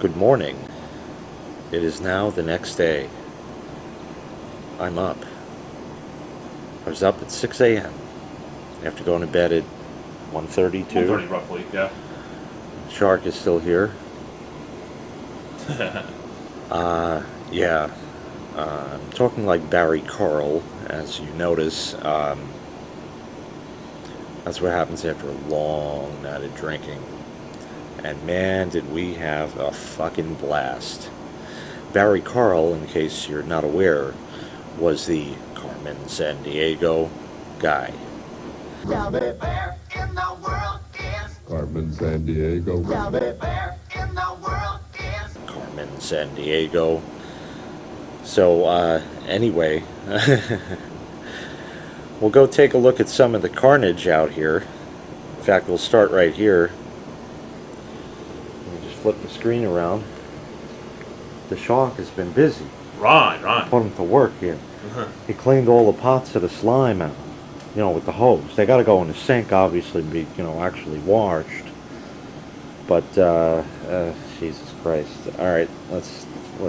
Good morning. It is now the next day. I'm up. I was up at 6 a.m. after going to bed at 1:32. 1:30 roughly, yeah. Shark is still here. Yeah. I'm talking like Barry Carl, as you notice. That's what happens after a long night of drinking. And man, did we have a fucking blast. Barry Carl, in case you're not aware, was the Carmen Sandiego guy. Tell me where in the world is Carmen Sandiego. Tell me where in the world is Carmen Sandiego. So, anyway, we'll go take a look at some of the carnage out here. In fact, we'll start right here. Let me just flip the screen around. The Shark has been busy. Right. Put him to work here. He cleaned all the pots of the slime out, with the hose. They got to go in the sink, obviously, and be, actually washed. But, Jesus Christ. All right, let's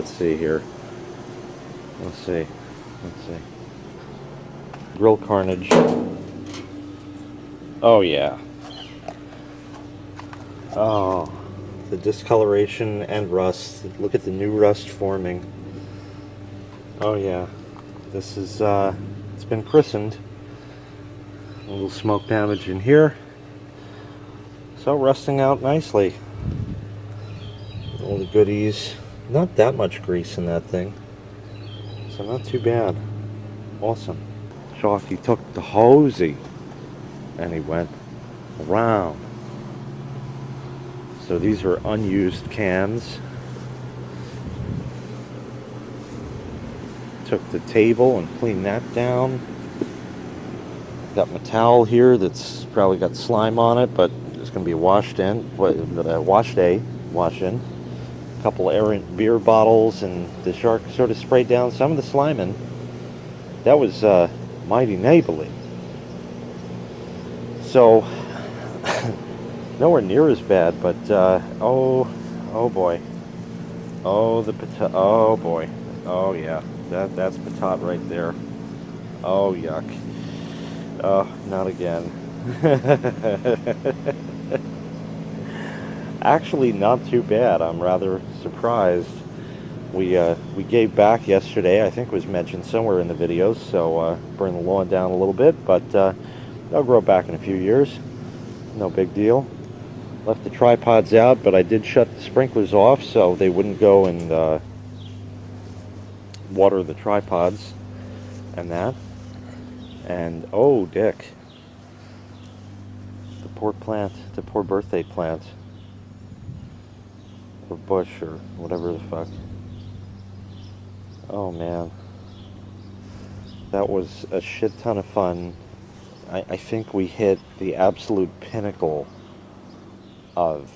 see here. Let's see. Grill carnage. Oh, yeah. Oh, the discoloration and rust. Look at the new rust forming. Oh, yeah. This is, it's been christened. A little smoke damage in here. So, rusting out nicely. All the goodies. Not that much grease in that thing. So not too bad. Awesome. Sharkie took the hosey and he went around. So these are unused cans. Took the table and cleaned that down. Got my towel here that's probably got slime on it, but it's going to be washed in. Wash in. Couple errant beer bottles, and the Shark sort of sprayed down some of the slime in. That was mighty neighborly. So nowhere near as bad, but oh boy, oh boy, oh yeah, that's patat right there. Oh yuck. Not again. Actually, not too bad. I'm rather surprised. We gave back yesterday. I think it was mentioned somewhere in the videos. So burned the lawn down a little bit, but they'll grow back in a few years. No big deal. Left the tripods out, but I did shut the sprinklers off so they wouldn't go and water the tripods and that. And oh, Dick, the poor birthday plant. Or bush or whatever the fuck. Oh man, that was a shit ton of fun. I think we hit the absolute pinnacle of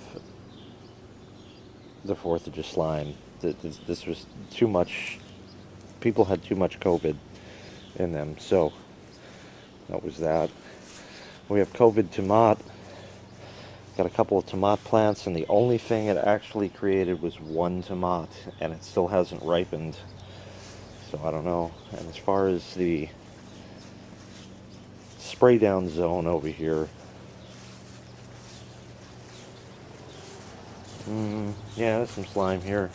the 4th of July. This was too much. People had too much COVID in them, so that was that. We have COVID tomato. Got a couple of tomato plants, and the only thing it actually created was one tomato, and it still hasn't ripened. So I don't know. And as far as the spray down zone over here, yeah, there's some slime here.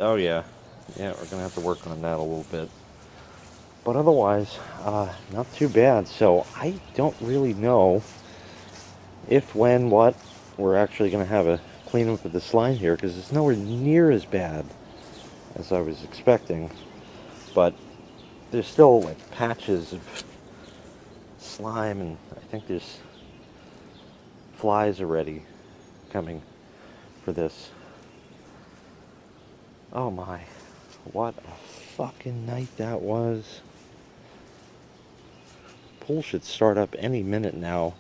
Oh yeah, we're gonna have to work on that a little bit. But otherwise, not too bad. So I don't really know if, when, what we're actually going to have a cleanup of the slime here, because it's nowhere near as bad as I was expecting. But there's still like patches of slime, and I think there's flies already coming for this. Oh my, what a fucking night that was. Pool should start up any minute now.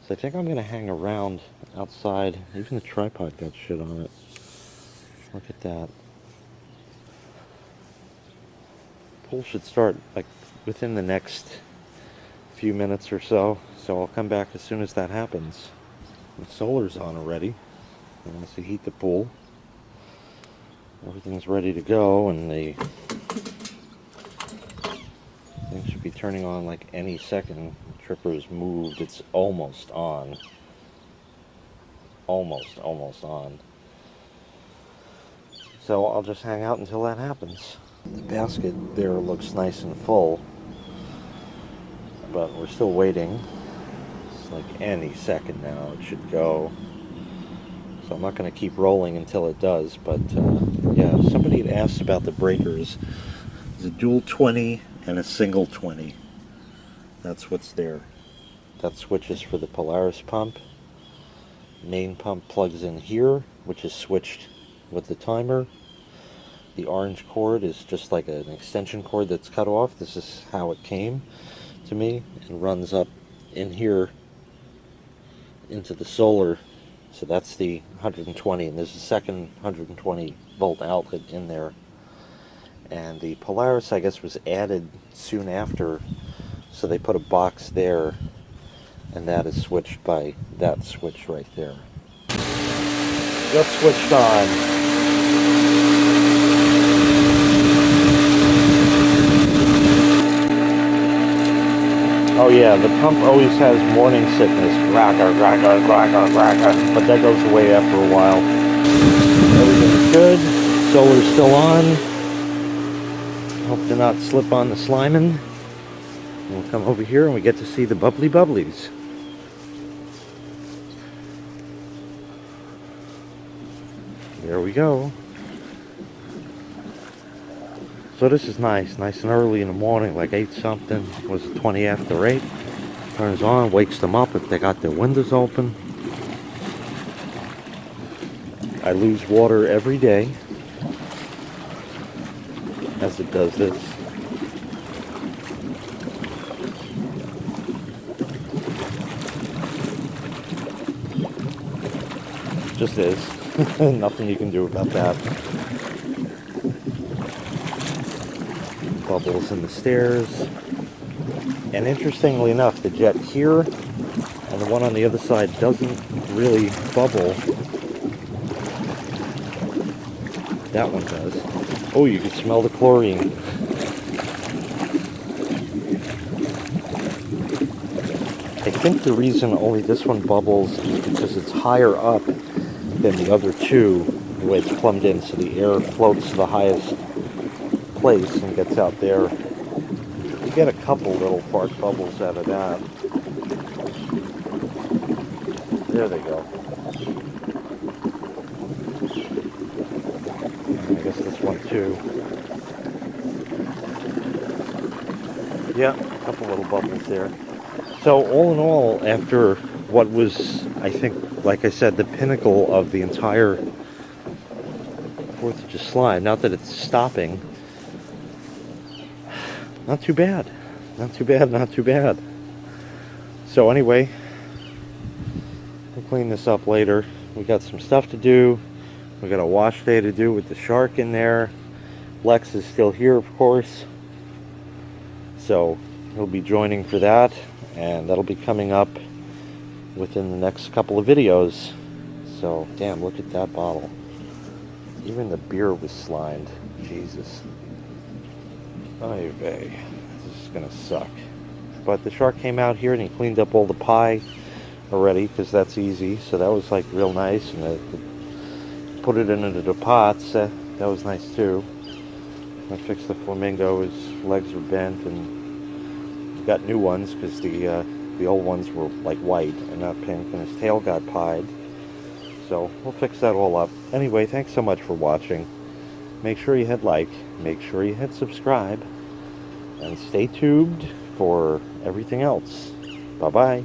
So I think I'm going to hang around outside. Even the tripod got shit on it. Look at that. Pool should start like within the next few minutes or so. So I'll come back as soon as that happens. The solar's on already. He wants to heat the pool. Everything's ready to go, and the thing should be turning on like any second. The tripper's moved. It's almost on. Almost on. So I'll just hang out until that happens. The basket there looks nice and full, but we're still waiting. It's like any second now it should go. So I'm not going to keep rolling until it does, but yeah, somebody had asked about the breakers. There's a dual 20 and a single 20. That's what's there. That switches for the Polaris pump. Main pump plugs in here, which is switched with the timer. The orange cord is just like an extension cord that's cut off. This is how it came to me. It runs up in here into the solar. So that's the 120, and there's a second 120 volt outlet in there. And the Polaris, I guess, was added soon after, so they put a box there, and that is switched by that switch right there. Just switched on. Oh yeah, the pump always has morning sickness, gragger, but that goes away after a while. Everything's good, solar's still on. Hope to not slip on the sliming. We'll come over here and we get to see the bubbly bubblies. There we go. So this is nice and early in the morning, like 8 something, was it 20 after 8? Turns on, wakes them up if they got their windows open. I lose water every day as it does this. Just is. Nothing you can do about that. Bubbles in the stairs. And interestingly enough, the jet here and the one on the other side doesn't really bubble. That one does. Oh, you can smell the chlorine. I think the reason only this one bubbles is because it's higher up than the other two, the way it's plumbed in, so the air floats to the highest place and gets out there. You get a couple little fart bubbles out of that. There they go. I guess this one too. Yeah, a couple little bubbles there. So all in all, after what was, I think, like I said, the pinnacle of the entire 4th of July, not that it's stopping, not too bad. Not too bad, not too bad. So anyway, we'll clean this up later. We got some stuff to do. We got a wash day to do with the shark in there. Lex is still here, of course. So he'll be joining for that. And that'll be coming up within the next couple of videos. So, damn, look at that bottle. Even the beer was slimed. Jesus. Oy vey. This is gonna suck. But the shark came out here and he cleaned up all the pie already, because that's easy. So that was like real nice. And put it into the pots. That was nice too. I fixed the flamingo. His legs were bent, and he got new ones because the old ones were like white and not pink, and his tail got pied. So we'll fix that all up. Anyway, thanks so much for watching. Make sure you hit like, make sure you hit subscribe, and stay tuned for everything else. Bye-bye.